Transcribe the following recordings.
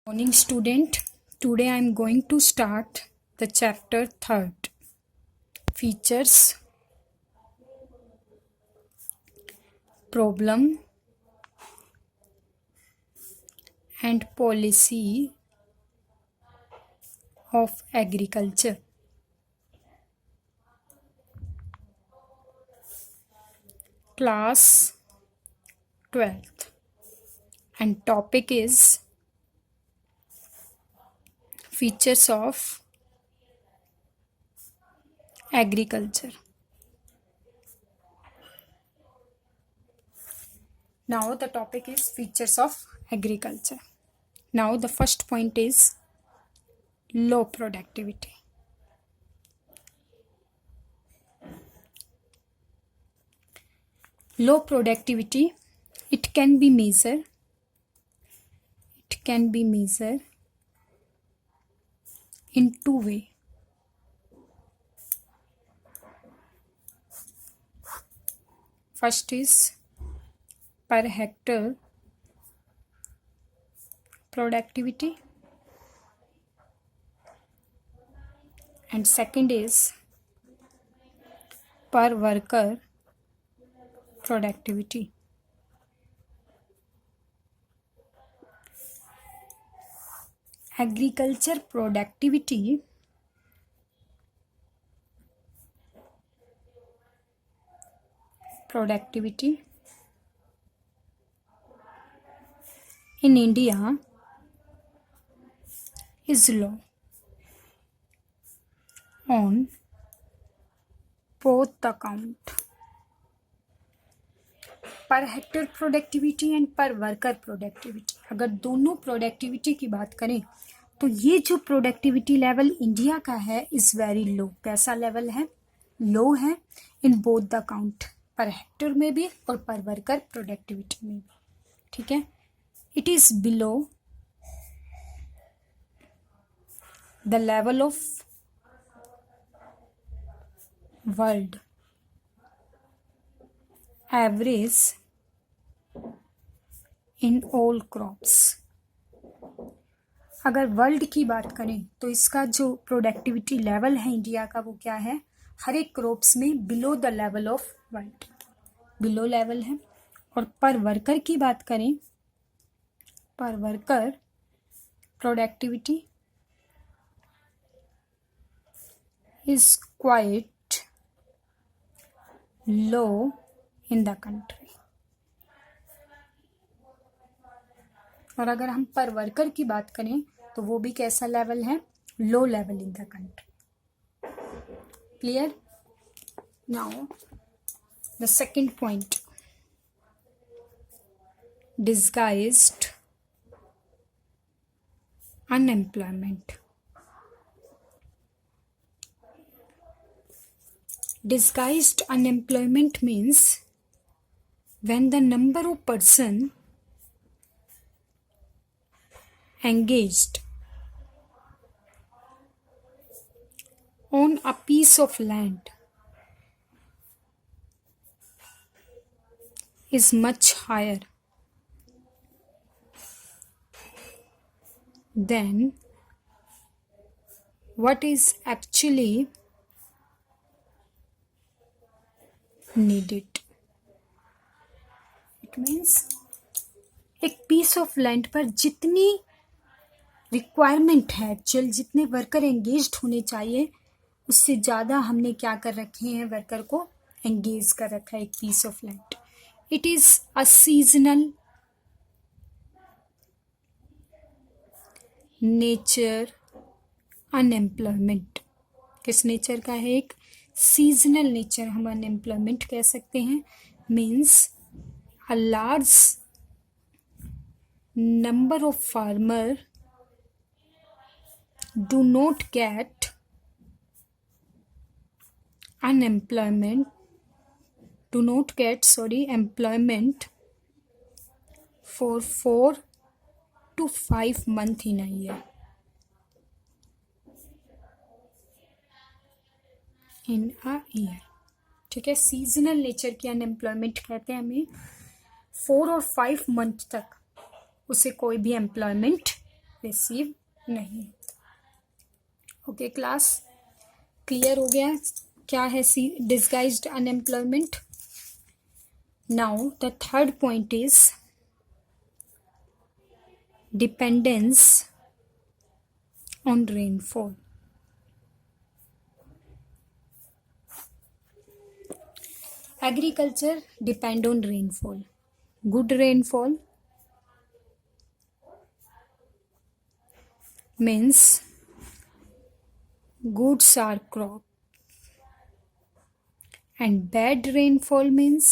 Morning student, today I am going to start the chapter 3rd, features, problem and policy of agriculture. Class 12th, and topic is features of agriculture. Now the topic is features of agriculture. Now the first point is low productivity. Low productivity, it can be measured in two ways. First is per hectare productivity, and second is per worker productivity. Agriculture productivity in India is low on both account, per hectare productivity and पर worker productivity. अगर दोनों productivity की बात करें तो ये जो productivity level India का है इज वेरी लो. कैसा लेवल है? लो है in both the account, per hectare में भी और पर वर्कर प्रोडक्टिविटी में भी. ठीक है, it is below the level of world average in all crops. अगर वर्ल्ड की बात करें तो इसका जो प्रोडक्टिविटी लेवल है इंडिया का वो क्या है? हर एक क्रॉप्स में below the level of world, below level है. और पर वर्कर की बात करें, पर worker productivity is quite low in the country. और अगर हम पर वर्कर की बात करें तो वो भी कैसा लेवल है? Low level in the country. Clear? Now the second point, disguised unemployment. Disguised unemployment means when the number of person engaged on a piece of land is much higher than what is actually needed. It means एक piece of land पर जितनी requirement है, actual जितने worker engaged होने चाहिए उससे ज़्यादा हमने क्या कर रखे हैं? वर्कर को एंगेज कर रखा है एक piece of land. It is a seasonal nature unemployment. किस नेचर का है? एक सीजनल नेचर हम अनएम्प्लॉयमेंट कह सकते हैं. Means a large number of farmer do not get employment for 4 to 5 months in a year. ठीक है, सीजनल नेचर की अनएम्प्लॉयमेंट कहते हैं हमें. 4 और 5 मंथ तक उसे कोई भी एम्प्लॉयमेंट रिसीव नहीं। ओके क्लास, क्लियर हो गया क्या है disguised unemployment. Now the third point is dependence on rainfall. Agriculture depend on rainfall. Good rainfall means goods are crop, and bad rainfall means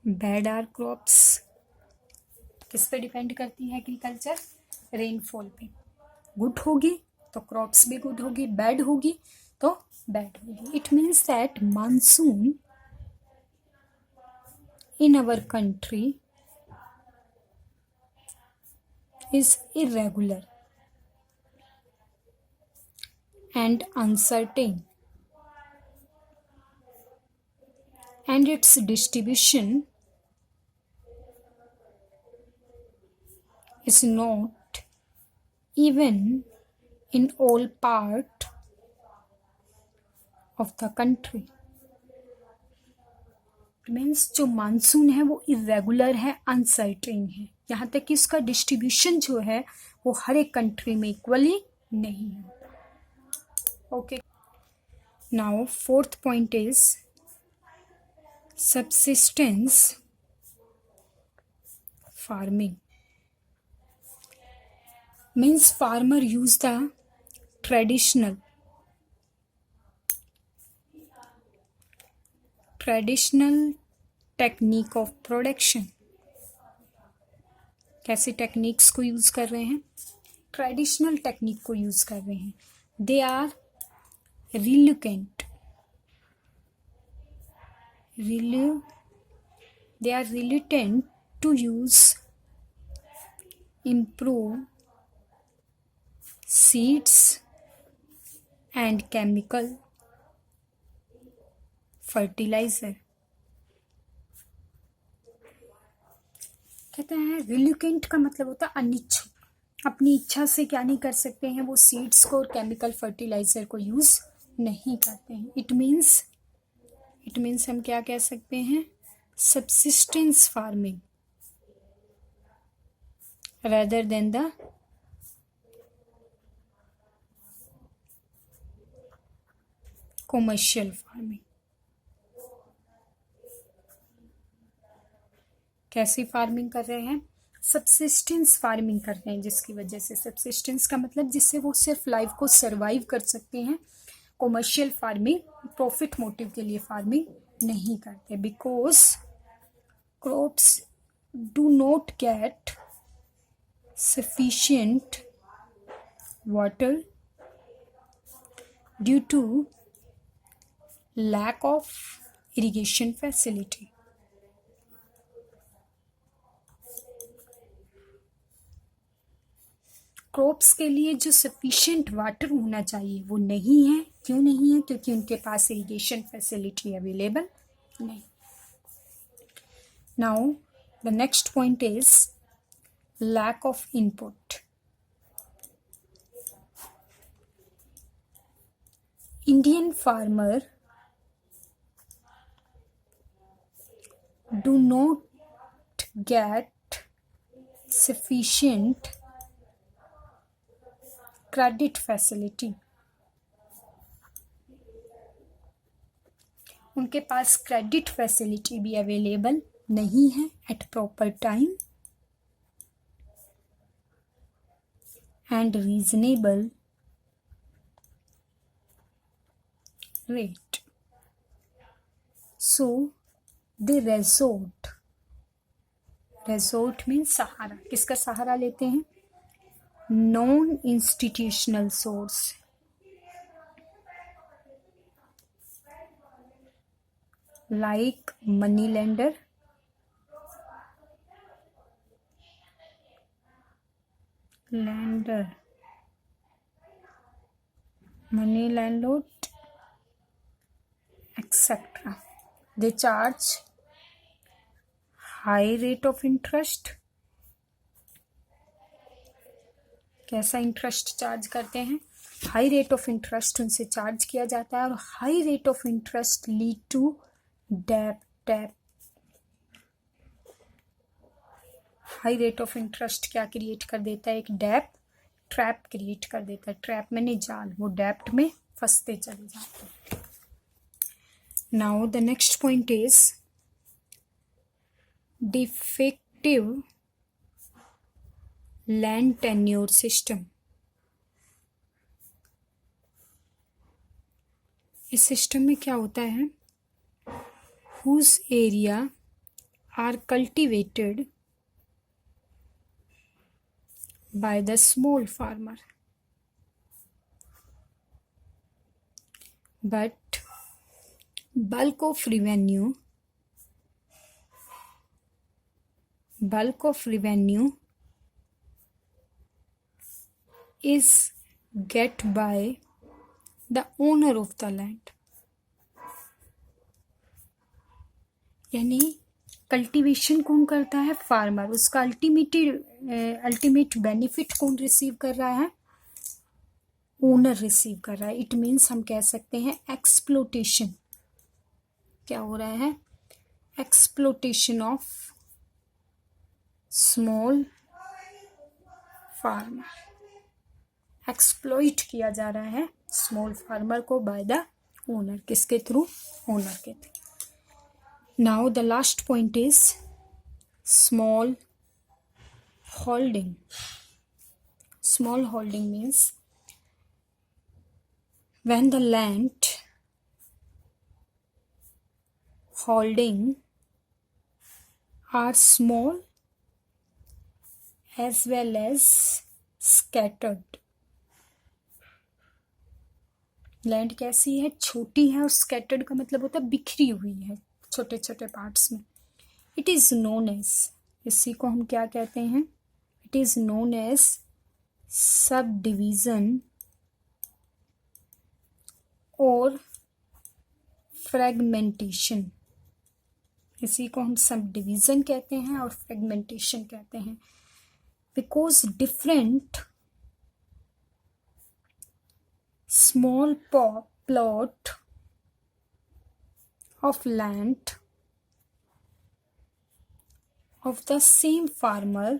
bad are crops. किस पे depend करती है agriculture? Rainfall पे। Good होगी तो crops भी good होगी, bad होगी तो बैड होगी। It means that monsoon in our country is irregular and uncertain, and its distribution is not even in all part of the country. Means जो monsoon है वो इरेगुलर है, अनसर्टेन है, यहाँ तक कि उसका डिस्ट्रीब्यूशन जो है वो हर एक कंट्री में इक्वली नहीं है। Okay, now fourth point is subsistence farming. Means farmer use the traditional technique of production. कैसी टेक्निक्स को यूज कर रहे हैं? ट्रेडिशनल टेक्निक को यूज कर रहे हैं। They are reluctant to use improved seeds and chemical fertilizer। कहते हैं रिल्यूकेंट का मतलब होता है अनिच्छुक, अपनी इच्छा से क्या नहीं कर सकते हैं, वो सीड्स को और केमिकल फर्टिलाइजर को यूज नहीं करते हैं। इट मीन्स हम क्या कह सकते हैं? Subsistence farming rather than the commercial farming। कैसी फार्मिंग कर रहे हैं? सबसिस्टेंस फार्मिंग कर रहे हैं, जिसकी वजह से, सबसिस्टेंस का मतलब जिससे वो सिर्फ लाइफ को सरवाइव कर सकते हैं। कॉमर्शियल फार्मिंग, प्रॉफिट मोटिव के लिए फार्मिंग नहीं करते, because crops do not gate sufficient water due to lack of irrigation facility। Crops के लिए जो सफिशिएंट वाटर होना चाहिए वो नहीं है। क्यों नहीं है? क्योंकि उनके पास इरिगेशन फैसिलिटी अवेलेबल नहीं। Now the next point is lack of input। Indian farmer do not get sufficient credit facility। उनके पास क्रेडिट फैसिलिटी भी अवेलेबल नहीं है at proper time and reasonable rate, so they resort means सहारा। किसका सहारा लेते हैं? Non institutional source, like money lender, money landlord, etc. They charge high rate of interest, कैसा इंटरेस्ट चार्ज करते हैं, हाई रेट ऑफ इंटरेस्ट उनसे charge किया जाता है, और high rate of interest lead to डेब्ट। हाई रेट ऑफ इंटरेस्ट क्या क्रिएट कर देता है, एक डेब्ट ट्रैप क्रिएट कर देता है। ट्रैप मैंने जाल, वो डेब्ट में फंसते चले जाते हैं। Now the next point is defective land tenure system. इस सिस्टम में क्या होता है, whose area are cultivated by the small farmer, but bulk of revenue is get by the owner of the land। यानी कल्टीवेशन कौन करता है, farmer. उसका अल्टीमेट बेनिफिट कौन रिसीव कर रहा है, ओनर रिसीव कर रहा है। इट मीन्स हम कह सकते हैं एक्सप्लोटेशन। क्या हो रहा है, exploitation of small farmer. Exploit किया जा रहा है स्मॉल फार्मर को बाय द ओनर। किसके थ्रू, ओनर के through. Now the last point is small holding. Small holding means when the land holding are small as well as scattered। Land कैसी है, छोटी है, और स्कैटर्ड का मतलब होता है बिखरी हुई है छोटे छोटे पार्ट्स में। इट इज़ नोन एज, इसी को हम क्या कहते हैं, it is known as subdivision और फ्रेगमेंटेशन। इसी को हम सब डिवीज़न कहते हैं और फ्रेगमेंटेशन कहते हैं। Because different small plot of land of the same farmer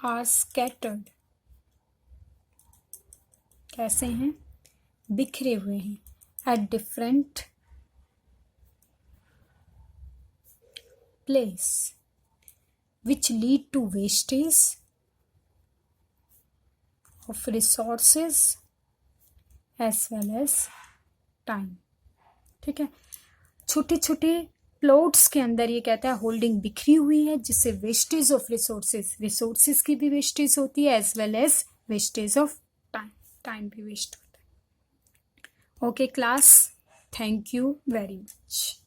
are scattered। कैसे हैं, बिखरे हुए हैं, at different place which lead to wastage of resources as well as time। ठीक है, छोटे छोटे प्लॉट्स के अंदर ये कहता है होल्डिंग बिखरी हुई है, जिससे वेस्टेज ऑफ रिसोर्सेज की भी वेस्टेज होती है, as well as wastage of time भी वेस्ट होता है। Okay class, thank you very much.